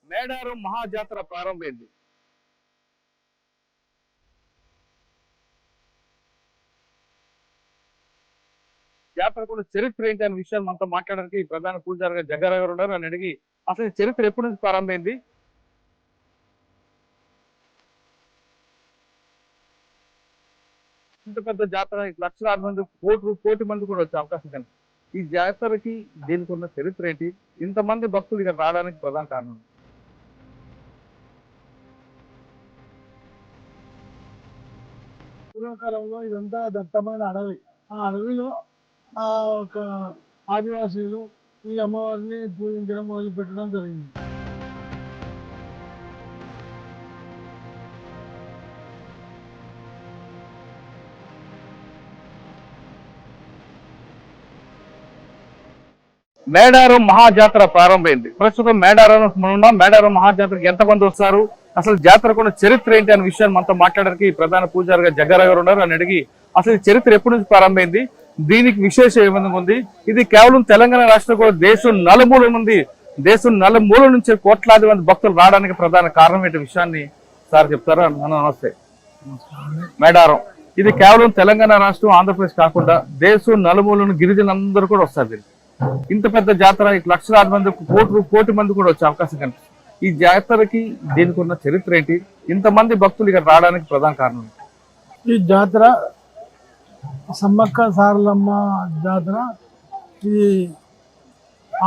మేడారం మహాజాతర ప్రారంభమైంది. జాతరకున్న చరిత్ర ఏంటి అనే విషయాలు మనతో మాట్లాడడానికి ప్రధాన పూజారిగా జగ్గారావు గారు ఉన్నారు. అని అడిగి అసలు చరిత్ర ఎప్పటి నుంచి ప్రారంభమైంది, ఇంత పెద్ద జాతర లక్షలాది మంది కోటి మంది కూడా వచ్చే అవకాశం కానీ ఈ జాతరకి దీనికి ఉన్న చరిత్ర ఏంటి, ఇంతమంది భక్తులు ఇక్కడ రావడానికి ప్రధాన కారణం? పూర్వకాలంలో ఇదంతా దట్టమైన అడవి. ఆ అడవిలో ఒక ఆదివాసీలు ఈ అమ్మవారిని పూజించడం మొదలుపెట్టడం జరిగింది. మేడారం మహాజాతర ప్రారంభమైంది. ప్రస్తుతం మేడారం మహాజాతరకి ఎంతమంది వస్తారు, అసలు జాతరకున్న చరిత్ర ఏంటి అనే విషయాన్ని మనతో మాట్లాడడానికి ప్రధాన పూజారిగా జగ్గారావు గారు ఉన్నారు. అని అడిగి అసలు చరిత్ర ఎప్పటి నుంచి ప్రారంభమైంది, దీనికి విశేషం ఏమైనా ఉంది, ఇది కేవలం తెలంగాణ రాష్ట్రం కూడా దేశం నలుమూల నుంచి కోట్లాది మంది భక్తులు రావడానికి ప్రధాన కారణం ఏంటి విషయాన్ని సార్ చెప్తారా? నమస్తే. మేడారం ఇది కేవలం తెలంగాణ రాష్ట్రం, ఆంధ్రప్రదేశ్ కాకుండా దేశం నలుమూలను గిరిజనులందరూ కూడా వస్తారు. ఇంత పెద్ద జాతర లక్షలాది మంది కోటి మంది కూడా వచ్చే అవకాశం కనిపిస్తుంది. ఈ జాతరకి దీనికి ఉన్న చరిత్ర ఏంటి, ఇంతమంది భక్తులు ఇక్కడ రావడానికి ప్రధాన కారణం? ఈ జాతర సమ్మక్క సారలమ్మ జాతర, ఇది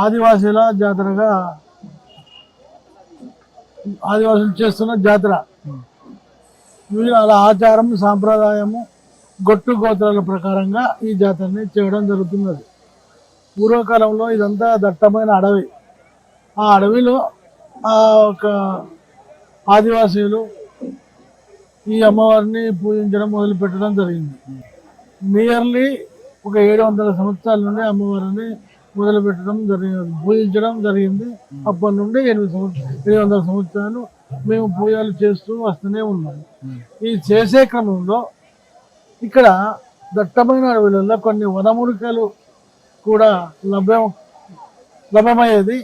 ఆదివాసీల జాతరగా ఆదివాసులు చేస్తున్న జాతర. వీళ్ళ ఆచారం సాంప్రదాయము గొట్టు గోత్రాల ప్రకారంగా ఈ జాతరని చేయడం జరుగుతున్నది. పూర్వకాలంలో ఇదంతా దట్టమైన అడవి. ఆ అడవిలో ఒక ఆదివాసీలు ఈ అమ్మవారిని పూజించడం మొదలుపెట్టడం జరిగింది. నియర్లీ ఒక 700 సంవత్సరాల నుండి అమ్మవారిని పూజించడం జరిగింది. అప్పటి నుండి 700 సంవత్సరాలు మేము పూజలు చేస్తూ వస్తూనే ఉన్నాము. ఈ చేసే క్రమంలో ఇక్కడ దట్టమైన అడవులలో కొన్ని వనమూలికలు కూడా లభ్యమయ్యేది.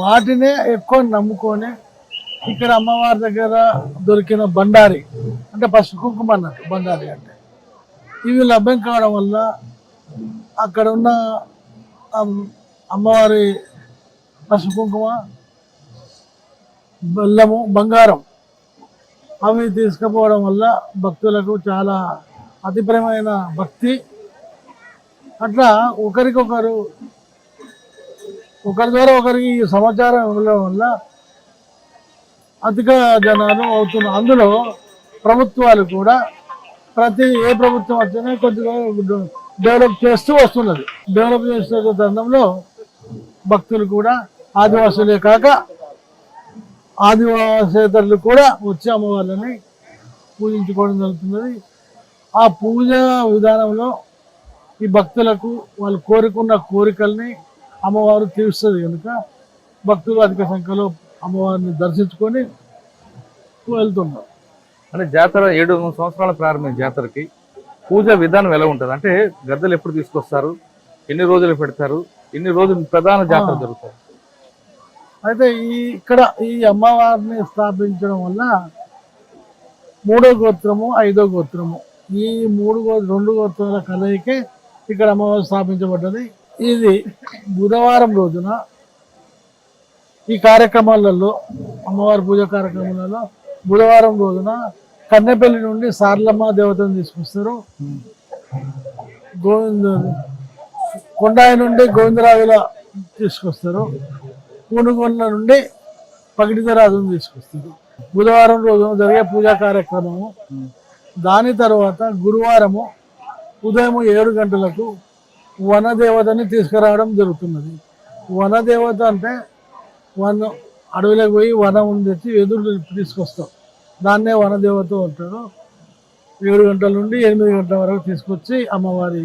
వాటినే ఎక్కువ నమ్ముకొని ఇక్కడ అమ్మవారి దగ్గర దొరికిన బండారి అంటే పసుపు కుంకుమ అన్నట్టు, బండారి అంటే ఇవి లభ్యం కావడం వల్ల అక్కడ ఉన్న అమ్మవారి పసుపు కుంకుమ, బెల్లము, బంగారం అవి తీసుకుపోవడం వల్ల భక్తులకు చాలా అతిప్రమైన భక్తి. అట్లా ఒకరి ద్వారా ఒకరికి సమాచారం ఇవ్వడం వల్ల అధిక జనాలు అవుతున్నారు. అందులో ప్రభుత్వాలు కూడా ఏ ప్రభుత్వం వచ్చినా కొద్దిగా డెవలప్ చేస్తూ వస్తున్నది. డెవలప్ చేస్తున్న తరుణంలో భక్తులు కూడా ఆదివాసులే కాక ఆదివాసేతరులు కూడా వచ్చి అమ్మవారిని పూజించుకోవడం జరుగుతున్నది. ఆ పూజా విధానంలో ఈ భక్తులకు వాళ్ళు కోరుకున్న కోరికల్ని అమ్మవారు తీరుస్తుంది కనుక భక్తులు అధిక సంఖ్యలో అమ్మవారిని దర్శించుకొని వెళ్తున్నారు. అంటే జాతర 700 సంవత్సరాల ప్రారంభమైన జాతరకి పూజా విధానం ఎలా ఉంటుంది, అంటే గద్దెలు ఎప్పుడు తీసుకొస్తారు, ఎన్ని రోజులు పెడతారు, ఎన్ని రోజులు ప్రధాన జాతర జరుగుతారు? అయితే ఈ అమ్మవారిని స్థాపించడం వల్ల 3వ గోత్రము 5వ గోత్రము ఈ 2 గోత్రాల కలయికే ఇక్కడ అమ్మవారు స్థాపించబడ్డది. ఇది బుధవారం రోజున ఈ కార్యక్రమాలలో, అమ్మవారి పూజ కార్యక్రమాలలో బుధవారం రోజున కన్నెపల్లి నుండి సారలమ్మ దేవతను తీసుకొస్తారు. కొండాయి నుండి గోవిందరాజుల తీసుకొస్తారు. పూనుగొండ నుండి పగిడితరాజును తీసుకొస్తారు. బుధవారం రోజున జరిగే పూజా కార్యక్రమము. దాని తర్వాత గురువారము ఉదయం 7 గంటలకు వనదేవతని తీసుకురావడం జరుగుతున్నది. వనదేవత అంటే అడవిలోకి పోయి వనం తెచ్చి ఎదురు తీసుకొస్తాం, దాన్నే వనదేవత అంటారు. 7 గంటల నుండి 8 గంటల వరకు తీసుకొచ్చి అమ్మవారి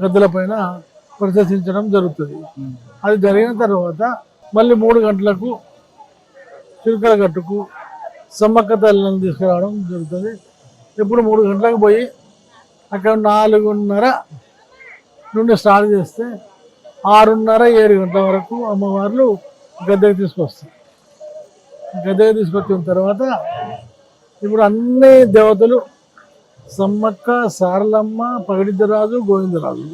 గద్దెల పైన ప్రదర్శించడం జరుగుతుంది. అది జరిగిన తర్వాత మళ్ళీ 3 గంటలకు చిలుకల గట్టుకు సమ్మక్క తల్లిని తీసుకురావడం జరుగుతుంది. ఇప్పుడు 3 గంటలకు పోయి అక్కడ 4:30 నుండి స్టార్ట్ చేస్తే 6:30-7 గంటల వరకు అమ్మవార్లు గద్దెకి తీసుకొస్తారు. గద్దెకి తీసుకొచ్చిన తర్వాత ఇప్పుడు అన్ని దేవతలు సమ్మక్క, సారలమ్మ, పగడిద్దరాజు, గోవిందరాజు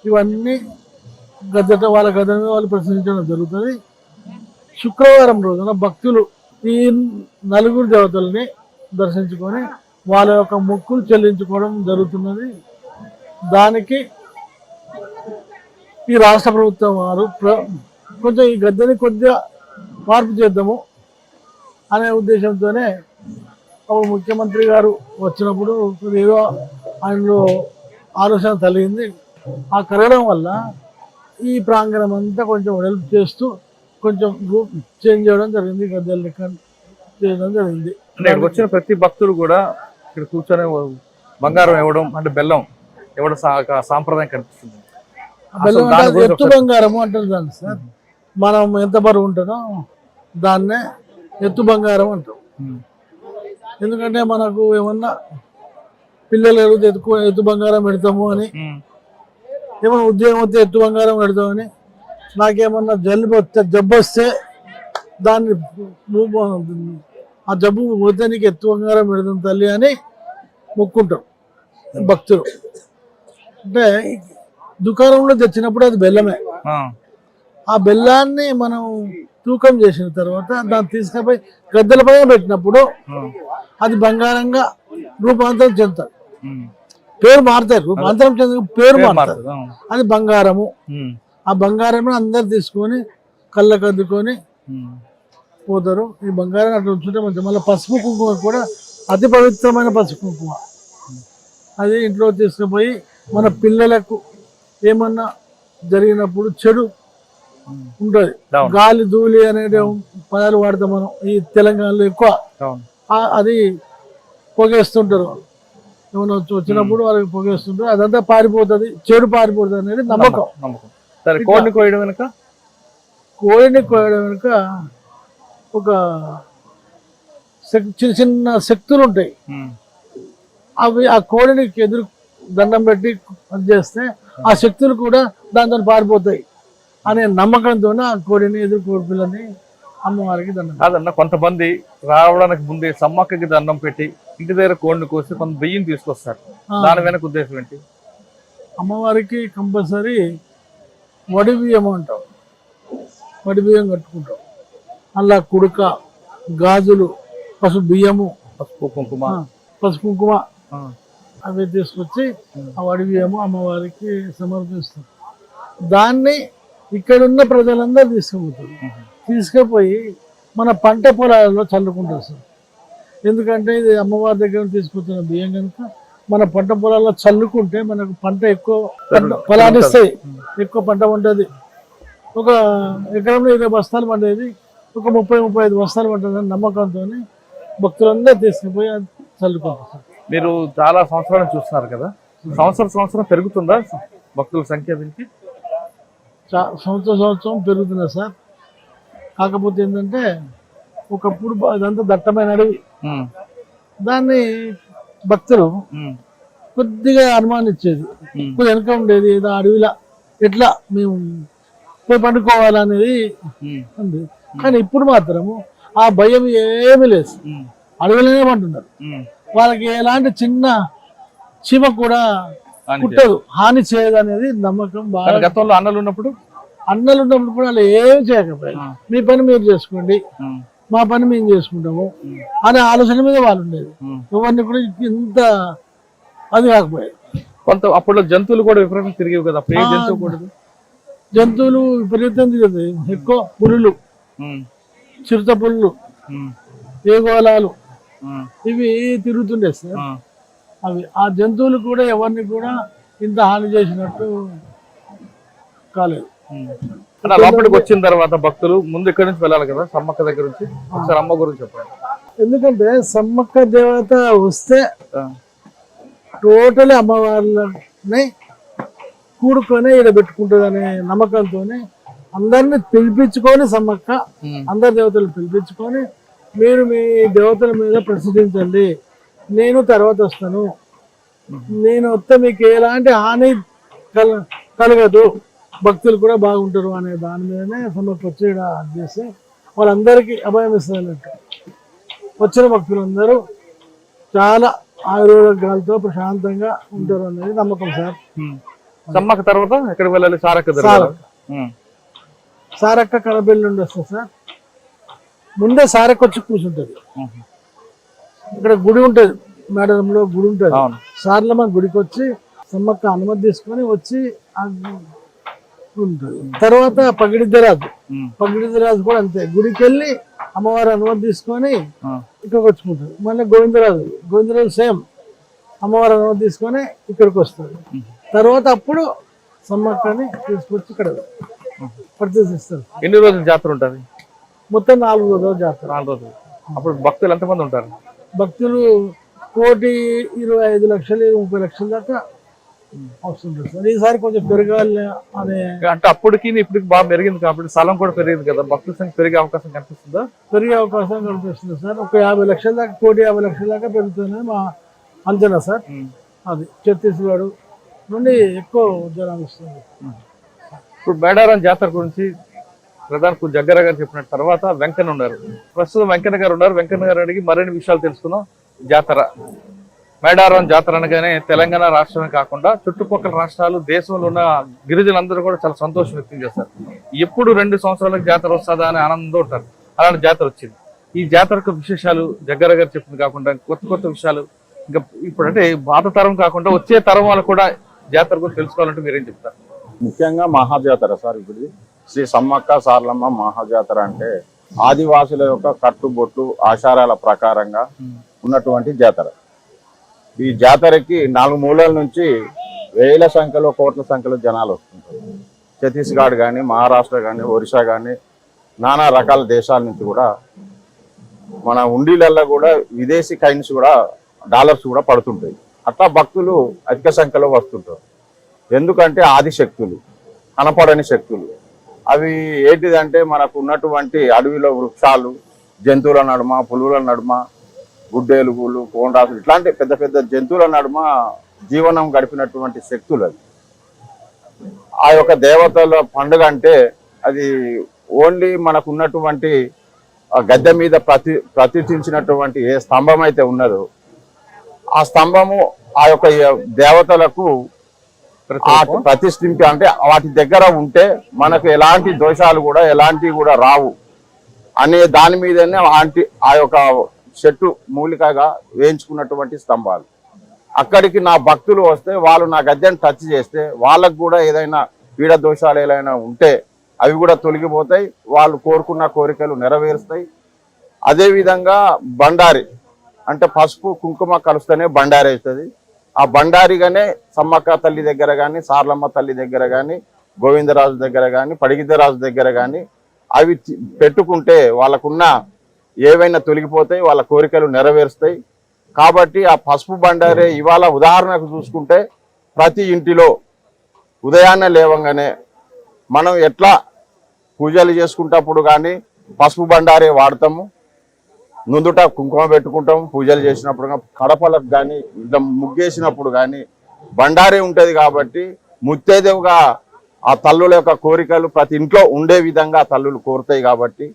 ఇవన్నీ గద్దెట వాళ్ళ గద్దె మీద వాళ్ళు ప్రశ్నించడం జరుగుతుంది. శుక్రవారం రోజున భక్తులు ఈ 4 దేవతల్ని దర్శించుకొని వాళ్ళ యొక్క మొక్కులు చెల్లించుకోవడం జరుగుతున్నది. దానికి ఈ రాష్ట్ర ప్రభుత్వం వారు కొంచెం ఈ గద్దెని కొద్దిగా మార్పు చేద్దాము అనే ఉద్దేశంతోనే అప్పుడు ముఖ్యమంత్రి గారు వచ్చినప్పుడు ఏదో ఆయనలో ఆలోచన కలిగింది. ఆ కలగడం వల్ల ఈ ప్రాంగణం అంతా కొంచెం హెల్ప్ చేస్తూ కొంచెం చేంజ్ చేయడం జరిగింది. గద్దెలు లెక్క చేయడం జరిగింది. ఇక్కడికి వచ్చిన ప్రతి భక్తుడు కూడా ఇక్కడ కూర్చొని బంగారం ఇవ్వడం అంటే బెల్లం ఇవ్వడం సాంప్రదాయం కనిపిస్తుంది. బెల్లం అంటే ఎత్తు బంగారము అంటారు దాన్ని సార్. మనం ఎంత బరువు ఉంటుందో దాన్నే ఎత్తు బంగారం అంటాం. ఎందుకంటే మనకు ఏమన్నా పిల్లలు ఎడితే ఎత్తు బంగారం పెడతాము అని, ఏమన్నా ఉద్యోగం వస్తే ఎత్తు బంగారం పెడతామని, నాకేమన్నా జబ్బు వస్తే దాన్ని ఆ జబ్బు పోతే నీకు ఎత్తు బంగారం పెడతాం తల్లి అని మొక్కుంటారు భక్తులు. అంటే దుకాణంలో తెచ్చినప్పుడు అది బెల్లమే. ఆ బెల్లాన్ని మనం తూకం చేసిన తర్వాత దాన్ని తీసుకుపోయి గద్దెల పైన పెట్టినప్పుడు అది బంగారంగా రూపాంతరం చెందుతారు. పేరు మారుతారు, రూపాంతరం చెంది పేరు మారుతారు. అది బంగారము. ఆ బంగారమే అందరు తీసుకొని కళ్ళకు అద్దుకొని పోతారు. ఈ బంగారం అట్లా ఉంచుంటే మంచిది. మళ్ళీ పసుపు కుంకుమ కూడా అతి పవిత్రమైన పసుపు కుంకుమ అది ఇంట్లో తీసుకుపోయి మన పిల్లలకు ఏమన్నా జరిగినప్పుడు చెడు ఉంటుంది, గాలి ధూళి అనేది పదాలు వాడతాం మనం ఈ తెలంగాణలో ఎక్కువ. అది పొగేస్తుంటారు, ఏమన్నా వచ్చినప్పుడు వాళ్ళకి పొగేస్తుంటారు, అదంతా పారిపోతుంది, చెడు పారిపోతుంది అనేది నమ్మకం. కోడిని కోయడం వెనుక ఒక చిన్న చిన్న శక్తులు ఉంటాయి. అవి ఆ కోడిని ఎదురు దండం పెట్టి చేస్తే ఆ శక్తులు కూడా దాంతో పారిపోతాయి అనే నమ్మకంతో ఆ కోడిని కోడి పిల్లని అమ్మవారికి దండం. కాదన్న, కొంతమంది రావడానికి ముందే సమ్మక్కకి దండం పెట్టి ఇంటి దగ్గర కోడిని కోసి కొంత బియ్యం తీసుకొస్తారు. దాని వెనక ఉద్దేశం ఏంటి? అమ్మవారికి కంపల్సరీ వడి బియ్యం అంటాం, వడి బియ్యం కట్టుకుంటాం. అలా కుడుక, గాజులు, పసుపు బియ్యము, పసుపు కుంకుమ అవి తీసుకొచ్చి ఆ వడి బియ్యము అమ్మవారికి సమర్పిస్తాం. దాన్ని ఇక్కడున్న ప్రజలందరూ తీసుకుపోతారు. తీసుకుపోయి మన పంట పొలాలలో చల్లుకుంటారు సార్. ఎందుకంటే ఇది అమ్మవారి దగ్గర తీసుకొచ్చిన బియ్యం కనుక మన పంట పొలాల్లో చల్లుకుంటే మనకు పంట ఎక్కువ ఫలాన్ని ఇస్తాయి, ఎక్కువ పంట ఉంటుంది. ఒక ఎకరంలో 20 బస్తాలు పండేది ఒక 30-35 బస్తాలు పంటుందని నమ్మకంతో భక్తులందరూ తీసుకుపోయి చల్లుకుంటారు. మీరు చాలా సంవత్సరాలు చూస్తున్నారు కదా, సంవత్సరం పెరుగుతుందా భక్తుల సంఖ్య? దీనికి సంవత్సరం పెరుగుతున్నా సార్. కాకపోతే ఏంటంటే ఒకప్పుడు అదంతా దట్టమైన అడవి, దాన్ని భక్తులు కొద్దిగా అనుమానించేది, కొద్దిగా వెనక ఉండేది. ఏదో అడవిలా ఎట్లా మేము పోయి పండుకోవాలనేది ఉంది. కానీ ఇప్పుడు మాత్రము ఆ భయం ఏమీ లేదు, అడవిలోనే పంటున్నారు. వాళ్ళకి ఎలాంటి చిన్న చీమ కూడా కుట్టదు, హాని చేయదు అనేది నమ్మకం. బాగా గతంలో అన్నలు ఉన్నప్పుడు కూడా వాళ్ళు ఏమి చేయకపోయారు. మీ పని మీరు చేసుకోండి, మా పని మేము చేసుకుంటాము అనే ఆలోచన మీద వాళ్ళు ఉండేది. ఎవరిని కూడా ఇంత అది కాకపోయారు. కొంత అప్పుడు జంతువులు కూడా విపరీతం తిరిగేవి కదా, జంతువులు విపరీతం తిరిగేది. ఎక్కువ పులులు, చిరుత పులులు, ఏగోళాలు ఇవి తిరుగుతుండే సార్. అవి ఆ జంతువులు కూడా ఎవరిని కూడా ఇంత హాని చేసినట్టు కాలేదు. లోపలికి వచ్చిన తర్వాత భక్తులు ముందు ఇక్కడి నుంచి వెళ్ళాలి కదా, సమ్మక్క దగ్గర నుంచి. ఒకసారి అమ్మ గురించి చెప్పండి. ఎందుకంటే సమ్మక్క దేవత వస్తే టోటల్ అమ్మవార్లని కూడుకొని ఈడ పెట్టుకుంటుంది అనే నమ్మకంతో అందరిని పిలిపించుకొని సమ్మక్క అందరి దేవతలు పిలిపించుకొని మీరు మీ దేవతల మీద ప్రసిద్ధించండి, నేను తర్వాత వస్తాను, నేను వస్తే మీకు ఎలాంటి హాని కలగదు, భక్తులు కూడా బాగుంటారు అనే దాని మీదనే సమ్మక్క వచ్చి ఇక్కడ చేసి వాళ్ళందరికీ అభయం ఇస్తున్నట్టు వచ్చిన భక్తులందరూ చాలా ఆయుర్వేదాలతో ప్రశాంతంగా ఉంటారు అనేది నమ్మకం సార్. సమ్మక్క తర్వాత ఎక్కడికి వెళ్ళాలి? సారక్క దగ్గర. సారక్క కడబెల్లి నుండి వస్తుంది సార్. ముందే సారక్క వచ్చి కూర్చుంటది. ఇక్కడ గుడి ఉంటది, మేడారంలో గుడి ఉంటది. సార్లమ్మ గుడికి వచ్చి సమ్మక్క అనుమతి తీసుకొని వచ్చి ఉంటుంది. తర్వాత పగిడిద్దరాజు కూడా అంతే, గుడికి వెళ్ళి అమ్మవారి అనుమతి తీసుకొని ఇక్కడికి వచ్చుకుంటారు. మళ్ళీ గోవిందరాజు సేమ్ అమ్మవారి అనుమతి తీసుకొని ఇక్కడికి వస్తారు. తర్వాత అప్పుడు సమ్మక్కని తీసుకొచ్చి ఇక్కడ ప్రదర్శిస్తారు. ఎన్ని రోజులు జాతర ఉంటుంది? మొత్తం 4 రోజుల జాతర. 4 రోజులు. అప్పుడు భక్తులు ఎంతమంది ఉంటారు? భక్తులు 1,25,30,000 దాకా వస్తుంటారు సార్. ఈసారి కొంచెం పెరగాలి అనే, అంటే అప్పటికి ఇప్పటికి బాగా పెరిగింది కాబట్టి స్థలం కూడా పెరిగింది కదా, భక్తుల సంఖ్య పెరిగే అవకాశం కనిపిస్తుందా? పెరిగే అవకాశం కనిపిస్తుంది సార్. ఒక 50 లక్షల దాకా, 1,50,00,000 దాకా పెరుగుతుందని మా అంచనా సార్. అది ఛత్తీస్గఢ్ నుండి ఎక్కువ జనాలు వస్తుంది. ఇప్పుడు మేడారం జాతర గురించి ప్రధాన జగ్గర గారు చెప్పిన తర్వాత వెంకన్న ఉన్నారు, ప్రస్తుతం వెంకన్న గారు ఉన్నారు. వెంకన్న గారు అడిగి మరిన్ని విషయాలు తెలుసుకుందాం. జాతర, మేడారం జాతర అనగానే తెలంగాణ రాష్ట్రమే కాకుండా చుట్టుపక్కల రాష్ట్రాలు, దేశంలో ఉన్న గిరిజనులందరూ కూడా చాలా సంతోషం వ్యక్తం చేస్తారు. ఎప్పుడు 2 సంవత్సరాలకు జాతర వస్తుందా అని ఆనందంతో ఉంటారు. అలాంటి జాతర వచ్చింది. ఈ జాతరకు విశేషాలు జగ్గర గారు చెప్పింది కాకుండా కొత్త విషయాలు ఇంకా ఇప్పుడు అంటే పాత తరం కాకుండా వచ్చే తరం వాళ్ళు కూడా జాతర గురించి తెలుసుకోవాలంటే మీరేం చెప్తారు? ముఖ్యంగా మహాజాతర సార్. ఇప్పుడు శ్రీ సమ్మక్క సారలమ్మ మహాజాతర అంటే ఆదివాసుల యొక్క కట్టుబొట్టు ఆచారాల ప్రకారంగా ఉన్నటువంటి జాతర. ఈ జాతరకి 4 మూలల నుంచి వేల సంఖ్యలో, కోట్ల సంఖ్యలో జనాలు వస్తుంటారు. ఛత్తీస్గఢ్ కానీ, మహారాష్ట్ర కానీ, ఒరిస్సా కానీ, నానా రకాల దేశాల నుంచి కూడా, మన ఉండిలల్లో కూడా విదేశీ కైన్స్ కూడా, డాలర్స్ కూడా పడుతుంటాయి. అట్లా భక్తులు అధిక సంఖ్యలో వస్తుంటారు. ఎందుకంటే ఆదిశక్తులు, కనపడని శక్తులు. అవి ఏంటిదంటే మనకు ఉన్నటువంటి అడవిలో వృక్షాలు, జంతువుల నడుమ, పులుల నడుమ, గుడ్డేలుగులు, కోండాసులు ఇట్లాంటి పెద్ద పెద్ద జంతువుల నడుమ జీవనం గడిపినటువంటి శక్తులు. అది ఆ యొక్క దేవతల పండుగ అంటే అది ఓన్లీ మనకు ఉన్నటువంటి గద్దె మీద ప్రతిష్ఠించినటువంటి ఏ స్తంభం అయితే ఉన్నదో ఆ స్తంభము ఆ యొక్క దేవతలకు ప్రతిష్ఠించి, అంటే వాటి దగ్గర ఉంటే మనకు ఎలాంటి దోషాలు కూడా ఎలాంటివి కూడా రావు అనే దాని మీదనే ఆ యొక్క చెట్టు మూలికగా వేయించుకున్నటువంటి స్తంభాలు. అక్కడికి నా భక్తులు వస్తే వాళ్ళు నా గద్దెను టచ్ చేస్తే వాళ్ళకు కూడా ఏదైనా పీడ దోషాలు ఏదైనా ఉంటే అవి కూడా తొలగిపోతాయి, వాళ్ళు కోరుకున్న కోరికలు నెరవేరుస్తాయి. అదేవిధంగా బండారి అంటే పసుపు కుంకుమ కలుస్తేనే బండారి అవుతుంది. ఆ బండారిగానే సమ్మక్క తల్లి దగ్గర కానీ, సార్లమ్మ తల్లి దగ్గర కానీ, గోవిందరాజు దగ్గర కానీ, పడిగిద్దరాజు దగ్గర కానీ అవి పెట్టుకుంటే వాళ్ళకున్న ఏవైనా తొలగిపోతాయి, వాళ్ళ కోరికలు నెరవేరుస్తాయి. కాబట్టి ఆ పసుపు బండారే ఇవాళ ఉదాహరణకు చూసుకుంటే ప్రతి ఇంటిలో ఉదయాన్నే లేవంగానే మనం ఎట్లా పూజలు చేసుకుంటప్పుడు కానీ పసుపు బండారే వాడతాము, నుందుట కుంకుమ పెట్టుకుంటాము, పూజలు చేసినప్పుడు కడపలకు కానీ ఇట్లా ముగ్గేసినప్పుడు కానీ బండారే ఉంటుంది. కాబట్టి ముత్తైదేవుగా ఆ తల్లుల యొక్క కోరికలు ప్రతి ఇంట్లో ఉండే విధంగా తల్లులు కోరుతాయి. కాబట్టి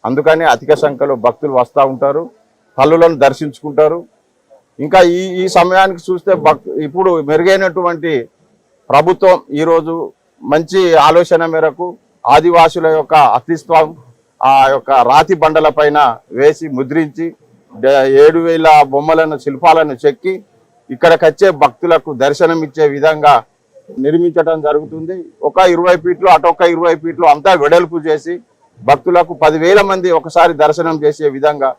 అందుకని అధిక సంఖ్యలో భక్తులు వస్తూ ఉంటారు, తల్లులను దర్శించుకుంటారు. ఇంకా ఈ సమయానికి చూస్తే ఇప్పుడు మెరుగైనటువంటి ప్రభుత్వం ఈరోజు మంచి ఆలోచన మేరకు ఆదివాసుల యొక్క అస్తిత్వం ఆ యొక్క రాతి బండల పైన వేసి ముద్రించి 7,000 బొమ్మలను, శిల్పాలను చెక్కి ఇక్కడికి వచ్చే భక్తులకు దర్శనం ఇచ్చే విధంగా నిర్మించడం జరుగుతుంది. ఒక 20 ఫీట్లు అటొక్క 20 ఫీట్లు అంతా వెడల్పు చేసి భక్తులకు 10,000 మంది ఒకసారి దర్శనం చేసే విధంగా.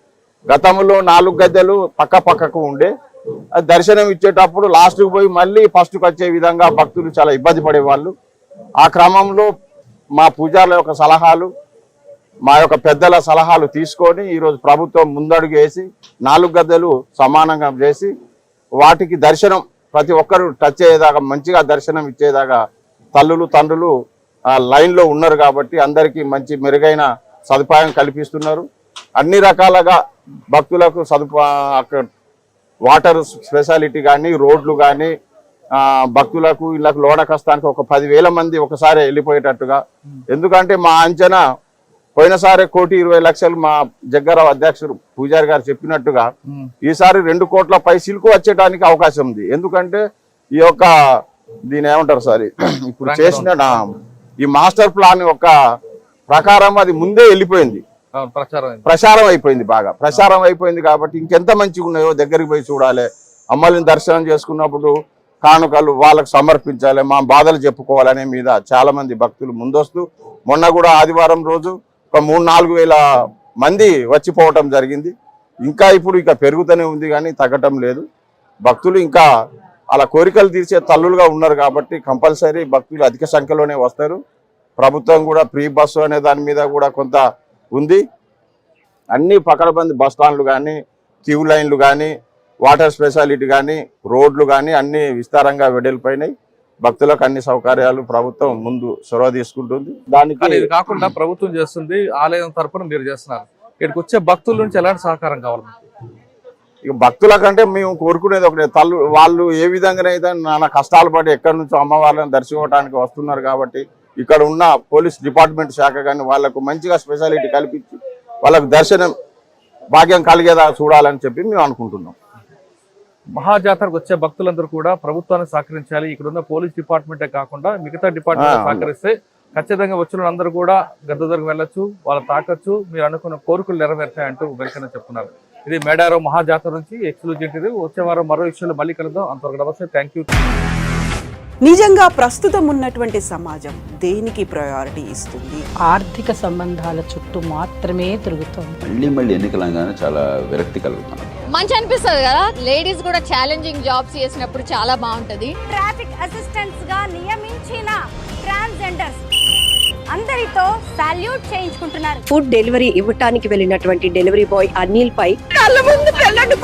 గతంలో 4 గద్దెలు పక్క పక్కకు ఉండే, దర్శనం ఇచ్చేటప్పుడు లాస్ట్కి పోయి మళ్ళీ ఫస్ట్కి వచ్చే విధంగా భక్తులు చాలా ఇబ్బంది పడేవాళ్ళు. ఆ క్రమంలో మా పూజారుల యొక్క సలహాలు, మా యొక్క పెద్దల సలహాలు తీసుకొని ఈరోజు ప్రభుత్వం ముందడుగు వేసి 4 గద్దెలు సమానంగా చేసి వాటికి దర్శనం ప్రతి ఒక్కరు టచ్ అయ్యేదాకా, మంచిగా దర్శనం ఇచ్చేదాకా తల్లులు తండ్రులు లైన్లో ఉన్నారు. కాబట్టి అందరికీ మంచి మెరుగైన సదుపాయం కల్పిస్తున్నారు. అన్ని రకాలుగా భక్తులకు అక్కడ వాటర్ స్పెషాలిటీ కానీ, రోడ్లు కానీ, భక్తులకు ఇళ్ళకు లోన కష్టానికి ఒక 10,000 మంది ఒకసారి వెళ్ళిపోయేటట్టుగా. ఎందుకంటే మా అంచనా పోయినసారి 1,20,00,000 మా జగ్గారావు అధ్యక్షుడు పూజారి గారు చెప్పినట్టుగా ఈసారి 2 కోట్ల పైసలకు వచ్చేటానికి అవకాశం ఉంది. ఎందుకంటే ఈ యొక్క దీని ఏమంటారు సార్ ఇప్పుడు చేసిన ఈ మాస్టర్ ప్లాన్ యొక్క ప్రకారం అది ముందే వెళ్ళిపోయింది, ప్రచారం అయిపోయింది, బాగా ప్రచారం అయిపోయింది. కాబట్టి ఇంకెంత మంచిగా ఉన్నాయో దగ్గరికి పోయి చూడాలి, అమ్మల్ని దర్శనం చేసుకున్నప్పుడు కానుకలు వాళ్ళకు సమర్పించాలి, మా బాధలు చెప్పుకోవాలనే మీద చాలా మంది భక్తులు ముందొస్తూ మొన్న కూడా ఆదివారం రోజు ఒక 3-4 వేల మంది వచ్చిపోవటం జరిగింది. ఇంకా ఇప్పుడు ఇక పెరుగుతూనే ఉంది కానీ తగ్గటం లేదు. భక్తులు ఇంకా అలా కోరికలు తీర్చే తల్లులుగా ఉన్నారు కాబట్టి కంపల్సరీ భక్తులు అధిక సంఖ్యలోనే వస్తారు. ప్రభుత్వం కూడా ఫ్రీ బస్సు అనే దాని మీద కూడా కొంత ఉంది. అన్ని పకడ్బందీ బస్ స్టాండ్లు కానీ, క్యూ లైన్లు కానీ, వాటర్ స్పెషాలిటీ కానీ, రోడ్లు కానీ అన్ని విస్తారంగా వెడల్పోయినాయి. భక్తులకు అన్ని సౌకర్యాలు ప్రభుత్వం ముందు చొరవ తీసుకుంటుంది. దానికి ఇది కాకుండా ప్రభుత్వం చేస్తుంది, ఆలయం తరపున మీరు చేస్తున్నారు. ఇక్కడికి వచ్చే భక్తుల నుంచి ఎలాంటి సహకారం కావాలి? ఇక భక్తుల కంటే మేము కోరుకునేది ఒకటే, వాళ్ళు ఏ విధంగానైతే నానా కష్టాలు పడి ఎక్కడి నుంచో అమ్మవారిని దర్శించడానికి వస్తున్నారు కాబట్టి ఇక్కడ ఉన్న పోలీస్ డిపార్ట్మెంట్ శాఖ కానీ వాళ్ళకు మంచిగా స్పెషాలిటీ కల్పించి వాళ్ళకు దర్శనం భాగ్యం కలిగేదా చూడాలని చెప్పి మేము అనుకుంటున్నాం. మహాజాతరకు వచ్చే భక్తులందరూ కూడా ప్రభుత్వాన్ని సహకరించాలి. ఇక్కడ ఉన్న పోలీస్ డిపార్ట్మెంటే కాకుండా మిగతా డిపార్ట్మెంట్ సహకరిస్తే ఖచ్చితంగా వచ్చిన అందరూ కూడా గద్ద దగ్గరకు వెళ్ళొచ్చు, వాళ్ళు తాకొచ్చు, మీరు అనుకున్న కోరికలు నెరవేర్తాయంటూ వెంకన్న చెప్తున్నారు. ఇది మేడారం మహాజాతర నుంచి ఎక్స్క్లూజివ్. వచ్చే వారం మరో విషయంలో మళ్ళీ కలుద్దాం. అంతవరకు నమస్తే, థ్యాంక్ యూ. నిజంగా ప్రస్తుతం ఉన్నటువంటి సమాజం దేనికి ప్రయారిటీ ఇస్తుంది? ఆర్థిక సంబంధాల చుట్టూ మాత్రమే తిరుగుతోంది. మళ్ళీ ఎన్నికలంగానే చాలా విరక్తి కలుగుతున్నాం. మంచి అనిపిస్తుంది కదా, లేడీస్ కూడా ఛాలెంజింగ్ జాబ్స్ చేసినప్పుడు చాలా బాగుంటది. ట్రాఫిక్ అసిస్టెంట్స్ గా నియమించిన ట్రాన్స్జెండర్స్ అందరితో సాల్యూట్ చేయించుకుంటున్నారు. ఫుడ్ డెలివరీ ఇవ్వటానికి వెళ్ళినటువంటి డెలివరీ బాయ్ అనిల్ పై కళ్ళ ముందు పెళ్ళండి